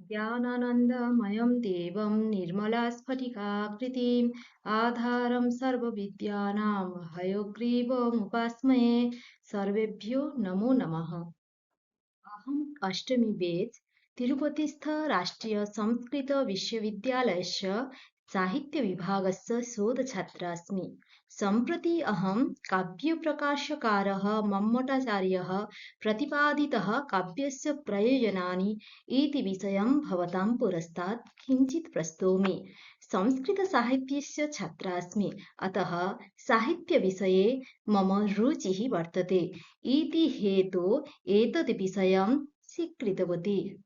ज्ञानानन्दमयं देवं निर्मलास्फटिकाकृतिम् आधारं सर्वविद्यानां हयग्रीवमुपास्महे सर्वेभ्यो नमो नमः। अहम् अष्टमी बेच् तिरुपतिस्थ राष्ट्रियसंस्कृतविश्वविद्यालयस्य साहित्यविभागस्य शोधछात्रा अस्मि। सम्प्रति अहं काव्यप्रकाशकारः मम्मटाचार्यः प्रतिपादितः काव्यस्य प्रयोजनानि इति विषयं भवतां पुरस्तात् किञ्चित् प्रस्तौमि। संस्कृतसाहित्यस्य छात्रा अस्मि, अतः साहित्यविषये मम रुचिः वर्तते इति हेतोः एतद् विषयं स्वीकृतवती।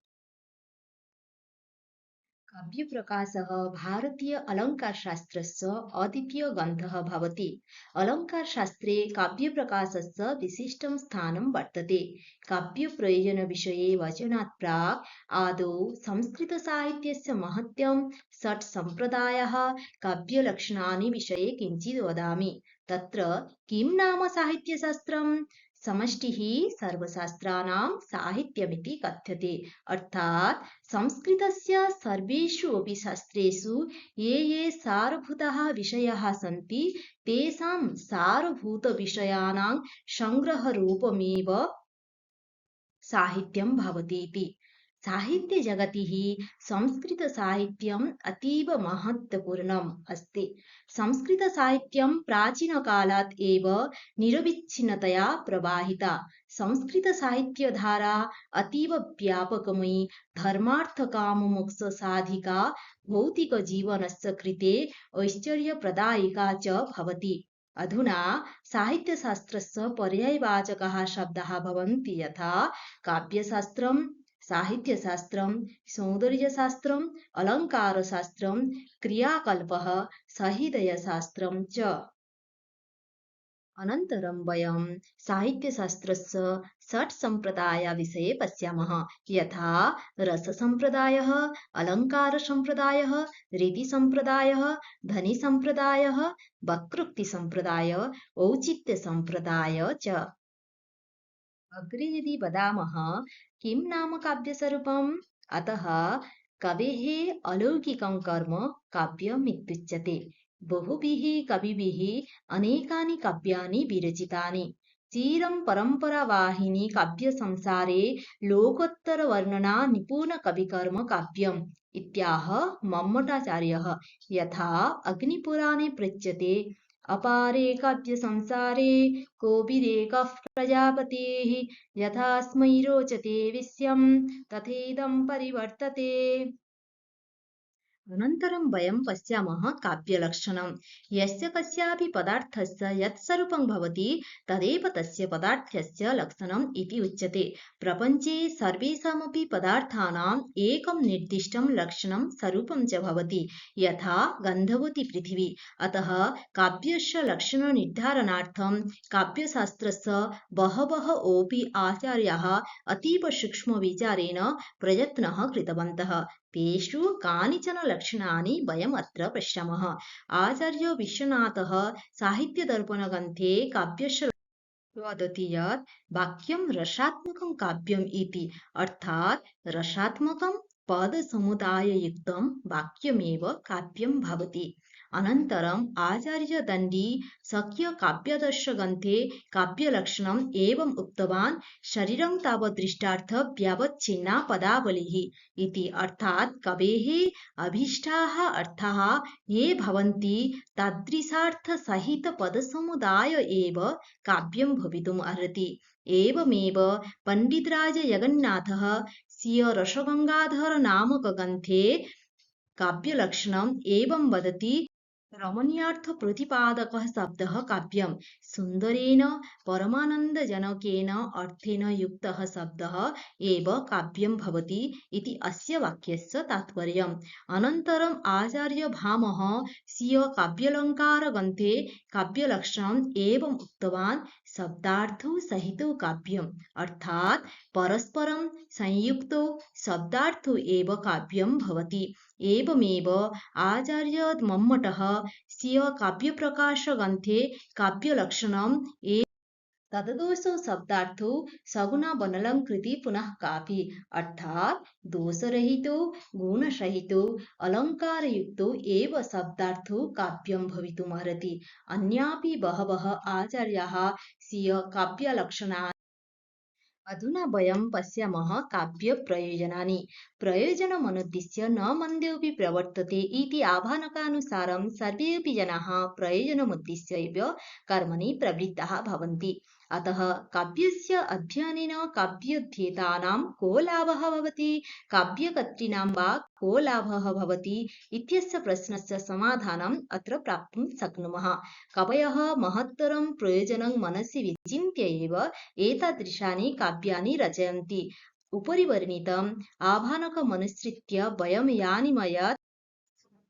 काव्यप्रकाशः भारतीय अलङ्कारशास्त्रस्य अद्वितीयग्रन्थः भवति। अलङ्कारशास्त्रे काव्यप्रकाशस्य विशिष्टं स्थानं वर्तते। काव्यप्रयोजनविषये वचनात् प्राक् आदौ संस्कृतसाहित्यस्य महत्त्वं, षट्सम्प्रदायः, काव्यलक्षणानि विषये किञ्चित् वदामि। तत्र किं नाम साहित्यशास्त्रम्? समष्टिः सर्वशास्त्राणां साहित्यमिति कथ्यते। अर्थात् संस्कृतस्य सर्वेषु अपि शास्त्रेषु ये सारभूताः विषयाः सन्ति तेषां सारभूतविषयाणां सङ्ग्रहरूपमेव साहित्यं भवति इति। साहित्यजगति संस्कृतसाहित्यम् अतीव महत्त्वपूर्णम् अस्ति। संस्कृतसाहित्यं प्राचीनकालात् एव निरविच्छिन्नतया प्रवाहिता। संस्कृतसाहित्यधारा अतीव व्यापकमयी, धर्मार्थकाममोक्षसाधिका, भौतिकजीवनस्य कृते ऐश्वर्यप्रदायिका च भवति। अधुना साहित्यशास्त्रस्य पर्यायवाचकाः शब्दाः भवन्ति यथा काव्यशास्त्रं, साहित्यशास्त्रं, सौन्दर्यशास्त्रम्, अलङ्कारशास्त्रं, क्रियाकल्पः, साहित्यशास्त्रं च। अनन्तरं वयं साहित्यशास्त्रस्य षट्सम्प्रदायविषये पश्यामः, यथा रससम्प्रदायः, अलङ्कारसम्प्रदायः, रीतिसम्प्रदायः, ध्वनिसम्प्रदायः, वक्रोक्तिसम्प्रदायः, औचित्यसम्प्रदायः च। अग्रे यदि वदामः किं नाम काव्यस्वरूपम्, अतः कवेः अलौकिकं कर्म काव्यमित्युच्यते। बहुभिः कविभिः अनेकानि काव्यानि विरचितानि। चिरं परम्परावाहिनी काव्यसंसारे लोकोत्तरवर्णना निपुणकविकर्म काव्यम् इत्याह मम्मटाचार्यः। यथा अग्निपुराणे प्रोच्यते अपारे काव्यसंसारे कोविदेकः प्रजापतेः यथास्मै रोचते विश्वं तथेदं परिवर्तते। अनन्तरं वयं पश्यामः काव्यलक्षणं। यस्य कस्यापि पदार्थस्य यत् स्वरूपं भवति तदेव तस्य पदार्थस्य लक्षणम् इति उच्यते। प्रपञ्चे सर्वेषामपि पदार्थानाम् एकं निर्दिष्टं लक्षणं स्वरूपं च भवति, यथा गन्धवती पृथिवी। अतः काव्यस्य लक्षणनिर्धारणार्थं काव्यशास्त्रस्य बहवः अपि आचार्याः अतीव सूक्ष्मविचारेण प्रयत्नः कृतवन्तः। तेषु कानिचन लक्षणानि वयम् अत्र पश्यामः। आचार्य विश्वनाथः साहित्यदर्पणग्रन्थे काव्यस्य वदति यत् वाक्यं रसात्मकं काव्यम् इति, अर्थात् रसात्मकं पदसमुदाययुक्तं वाक्यमेव काव्यं भवति। अनन्तरम् आचार्यदण्डी सख्यकाव्यदर्शग्रन्थे काव्यलक्षणम् एवम् उक्तवान्, शरीरं तावत् दृष्टार्थ व्यावच्छिन्ना पदावलिः इति, अर्थात् कवेः अभीष्टाः अर्थाः ये भवन्ति तादृशार्थसहितपदसमुदाय एव काव्यं भवितुम् अर्हति। एवमेव पण्डितराजजगन्नाथः स्वीय रसगङ्गाधरनामकग्रन्थे काव्यलक्षणम् एवं वदति, रमणीयार्थप्रतिपादकः शब्दः काव्यं, सुन्दरेण परमानन्दजनकेन अर्थेन युक्तः शब्दः एव काव्यं भवति इति अस्य वाक्यस्य तात्पर्यम्। अनन्तरम् आचार्यभामः स्वीय काव्यालङ्कारग्रन्थे काव्यलक्षणम् एवम् उक्तवान्, शब्दार्थौ सहितौ काव्यम्, अर्थात् परस्परं संयुक्तौ शब्दार्थौ एव काव्यं भवति। एवमेव आचार्य मम्मटः स्वीय काव्यप्रकाशग्रन्थे काव्यलक्षणम् तददोषो शब्दार्थो सगुणावनलङ्कृति पुनः कापि अर्थात् दोषरहितो गुणसहितो अलङ्कारयुक्तो एव शब्दार्थो काव्यं भवितुमर्हति। अन्यापि बहवः आचार्याः स्वीयकाव्यलक्षणानि अधुना वयं पश्यामः काव्यप्रयोजनानि। प्रयोजनमनुद्दिश्य न मन्दोऽपि प्रवर्तते इति आभाणकानुसारं सर्वेऽपि जनाः प्रयोजनमुद्दिश्य एव कर्मणि प्रवृत्ताः भवन्ति। अतः काव्यस्य अध्ययनेन काव्योद्धेतानां को लाभः भवति, काव्यकर्तॄणां वा को लाभः भवति इत्यस्य प्रश्नस्य समाधानम् अत्र प्राप्तुं शक्नुमः। कवयः महत्तरं प्रयोजनं मनसि विचिन्त्य एव एतादृशानि काव्यानि रचयन्ति। उपरि वर्णितम् आभाणकमनुसृत्य वयं यानि मया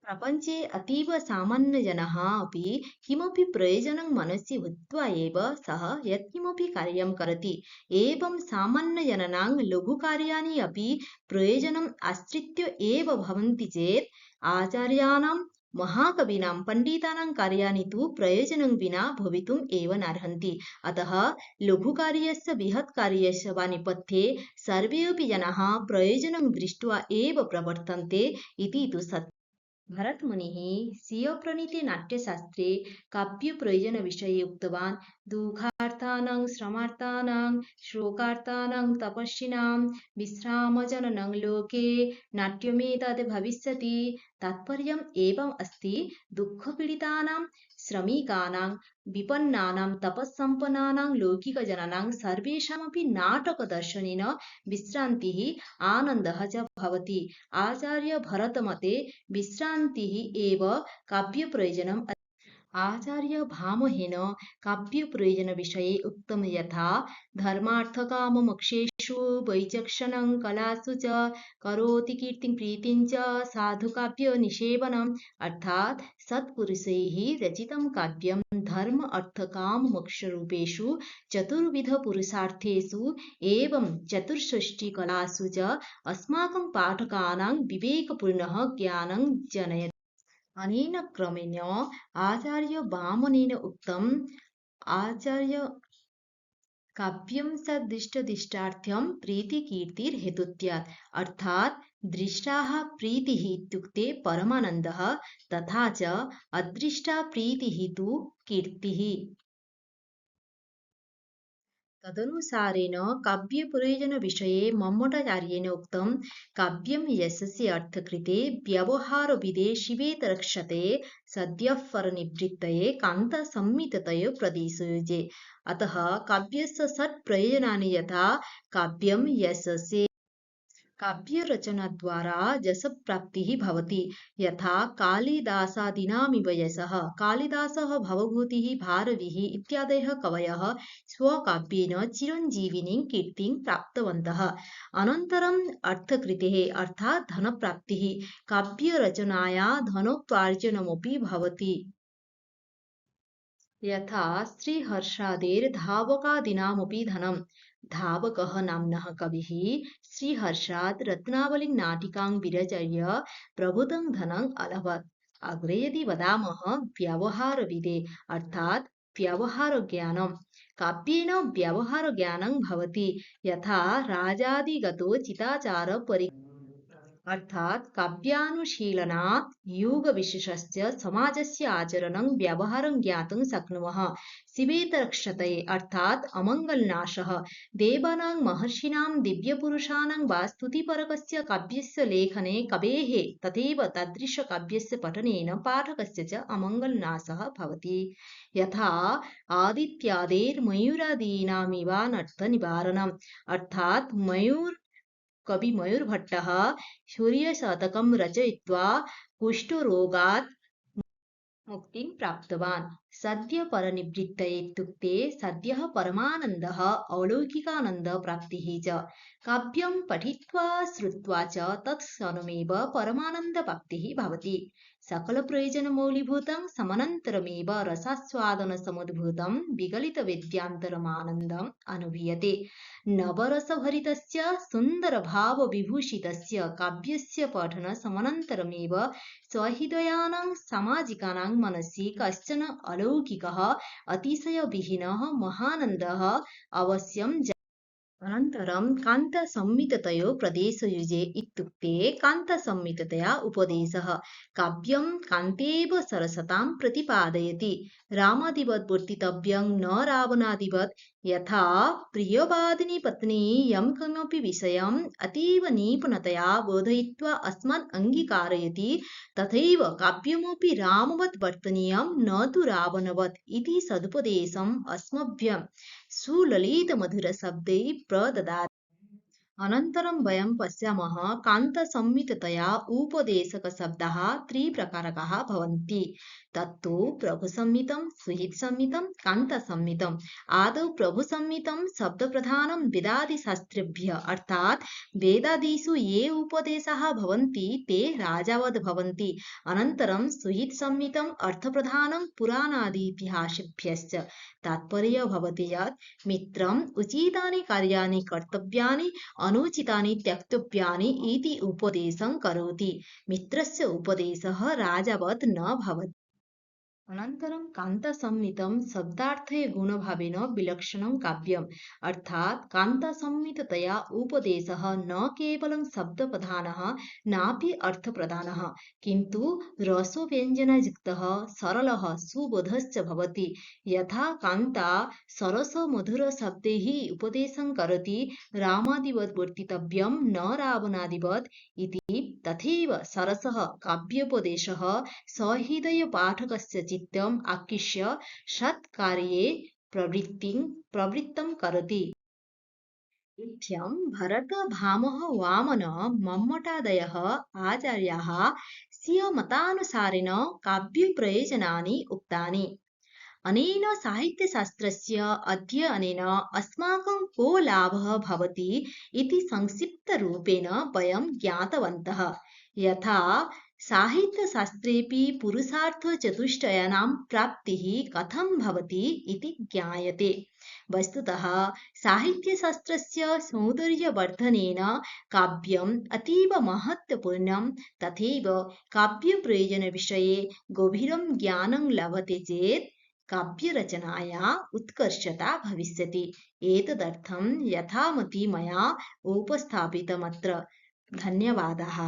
प्रपञ्चे अतीव सामान्यजनः अपि किमपि प्रयोजनं मनसि भूत्वा एव सः यत्किमपि कार्यं करोति। एवं सामान्यजनानां लघुकार्याणि अपि प्रयोजनम् आश्रित्य एव भवन्ति चेत् आचार्याणां महाकवीनां पण्डितानां कार्याणि तु प्रयोजनं विना भवितुम् एव नार्हन्ति। अतः लघुकार्यस्य बृहत्कार्यस्य वा नेपथ्ये सर्वेऽपि जनाः प्रयोजनं दृष्ट्वा एव प्रवर्तन्ते इति तु सत्यम्। भरतमुनिः स्वीयप्रणीते नाट्यशास्त्रे काव्यप्रयोजनविषये उक्तवान् दुःखार्तानां श्रमार्तानां शोकार्तानां तपस्विनां विश्रामजननं लोके नाट्यमेतद् भविष्यति। तात्पर्यम् एवम् अस्ति दुःखपीडितानां श्रमिकानां विपन्नानां तपस्सम्पन्नानां लौकिकजनानां सर्वेषामपि नाटकदर्शनेन विश्रान्तिः आनन्दः च भवति। आचार्य भरतमते विश्रान्तिः एव काव्यप्रयोजनम्। आचार्य भामहेन काव्यप्रयोजनविषये उक्तं यथा धर्मार्थकाममोक्षेषु वैचक्षणं कलासु च करोति कीर्तिं प्रीतिं च साधुकाव्यनिषेवनम्। अर्थात् सत्पुरुषैः रचितं काव्यं धर्म अर्थ काम मोक्षरूपेषु चतुर्विधपुरुषार्थेषु एवं चतुष्षष्टिकलासु च अस्माकं पाठकानां विवेकपूर्णः ज्ञानं जनयति। अनेन क्रमेण आचार्य वामनेन उक्तम् आचार्य काव्यं सदृष्टदिष्टार्थ्यं प्रीतिकीर्तिर्हेतुत्वात्। अर्थात् दृष्टाः प्रीतिः इत्युक्ते परमानन्दः तथा च अदृष्टा प्रीतिः तु कीर्तिः। तदनुसारेण काव्यप्रयोजनविषये मम्मटाचार्येण उक्तं काव्यं यशसि अर्थकृते व्यवहारविदे शिवेत रक्षते सद्यः परनिवृत्तये कान्तसम्मिततयो प्रदेशयुजे। अतः काव्यस्य षट् प्रयोजनानि यथा काव्यं यशसे काव्यरचनाद्वारा यशप्राप्तिः भवति। यथा कालिदासादीनामिव यशः। कालिदासः भवभूतिः भारविः इत्यादयः कवयः स्वकाव्येन चिरञ्जीविनीं कीर्तिं प्राप्तवन्तः। अनन्तरम् अर्थकृतेः अर्थात् धनप्राप्तिः। काव्यरचनाया धनोपार्जनमपि भवति। यथा श्रीहर्षादेर्धावकादीनामपि धनम्। धावकः नाम्नः कविः श्रीहर्षात् रत्नावलीं नाटिकां विरचय्य प्रभूतं धनम् अलभत्। अग्रे यदि वदामः व्यवहारविदे अर्थात् व्यवहारज्ञानं। काव्येन व्यवहारज्ञानं भवति। यथा राजादिगतो चिताचार अर्थात् काव्यानुशीलनात् युगविशेषस्य समाजस्य आचरणं व्यवहारं ज्ञातुं शक्नुमः। शिवेत रक्षते अर्थात् अमङ्गलनाशः। देवानां महर्षीणां दिव्यपुरुषाणां वा स्तुतिपरकस्य काव्यस्य लेखने कवेः तथैव तादृशकाव्यस्य पठनेन पाठकस्य च अमङ्गलनाशः भवति। यथा आदित्यादेर्मयूरादीनामिवानर्थनिवारणम्। अर्थात् कवि मयूरभट्टः सूर्यशतकं रचयित्वा कुष्ठरोगात् मुक्तिं प्राप्तवान्। सद्य परनिवृत्तये इत्युक्ते सद्यः परमानन्दः अलौकिकानन्दप्राप्तिः च। काव्यं पठित्वा श्रुत्वा च तत्क्षणमेव परमानन्दप्राप्तिः भवति। सकलप्रयोजनमौलीभूतं समनन्तरमेव रसास्वादनसमुद्भूतं विगलितवेद्यान्तरमानन्दम् अनुभूयते। नवरसभरितस्य सुन्दरभावविभूषितस्य काव्यस्य पठनसमनन्तरमेव सहृदयानां सामाजिकानां मनसि कश्चन अलौकिकः अतिशयविहीनः महानन्दः अवश्यं अनन्तरं कान्तसंहितयो प्रदेशयुजे इत्युक्ते कान्तसंहितया उपदेशः काव्यं कान्तेव सरसतां प्रतिपादयति रामादिवत् वर्तितव्यं न रावणादिवत् यथा प्रियवादिनी पत्नी यं कमपि विषयम् अतीव निपुणतया बोधयित्वा अस्मान् अङ्गीकारयति तथैव काव्यमपि रामवत् वर्तनीयं न तु रावणवत् इति सदुपदेशम् अस्मभ्यं सुललितमधुरशब्दैः प्रददाति अनन्तरं वयं पश्यामः कान्तसंहितया उपदेशकशब्दाः त्रिप्रकारकाः भवन्ति तत्तु प्रभुसंहितं सुहितसंहितं कान्तसंहितम् आदौ प्रभुसंहितं शब्दप्रधानं वेदादिशास्त्रेभ्यः अर्थात् वेदादिषु ये उपदेशाः भवन्ति ते राजावद् भवन्ति अनन्तरं सुहितसंहितम् अर्थप्रधानं पुराणादिइतिहासेभ्यश्च तात्पर्य भवति यत् मित्रम् उचितानि कार्याणि कर्तव्यानि अनुचितानि त्यक्तव्यानि इति उपदेशं करोति मित्रस्य उपदेशः राजावत् न भवति अनन्तरं कान्तसंहितं शब्दार्थे गुणभावेन विलक्षणं काव्यम् अर्थात् कान्तसंहितया उपदेशः न केवलं शब्दप्रधानः नापि अर्थप्रधानः किन्तु रसव्यञ्जनयुक्तः सरलः सुबोधश्च भवति यथा कान्ता सरसमधुरशब्दैः उपदेशं करोति रामादिवत् वर्तितव्यं न रावणादिवत् इति तथैव सरसः काव्योपदेशः सहृदयपाठकस्य चित्तम् आकृष्य सत्कार्ये प्रवृत्तं करोति इत्थं भरत भामह वामन मम्मटादयः आचार्याः स्वीयमतानुसारेण काव्यप्रयोजनानि उक्तानि अनेन साहित्यशास्त्रस्य अध्ययनेन अस्माकं को लाभः भवति इति संक्षिप्तरूपेण वयं ज्ञातवन्तः यथा साहित्यशास्त्रेऽपि पुरुषार्थचतुष्टयानां प्राप्तिः कथं भवति इति ज्ञायते वस्तुतः साहित्यशास्त्रस्य सौन्दर्यवर्धनेन काव्यम् अतीव महत्त्वपूर्णं तथैव काव्यप्रयोजनविषये गभीरं ज्ञानं लभते चेत् काव्यरचनाया उत्कर्षता भविष्यति एतदर्थं यथामति मया उपस्थापितमत्र धन्यवादाः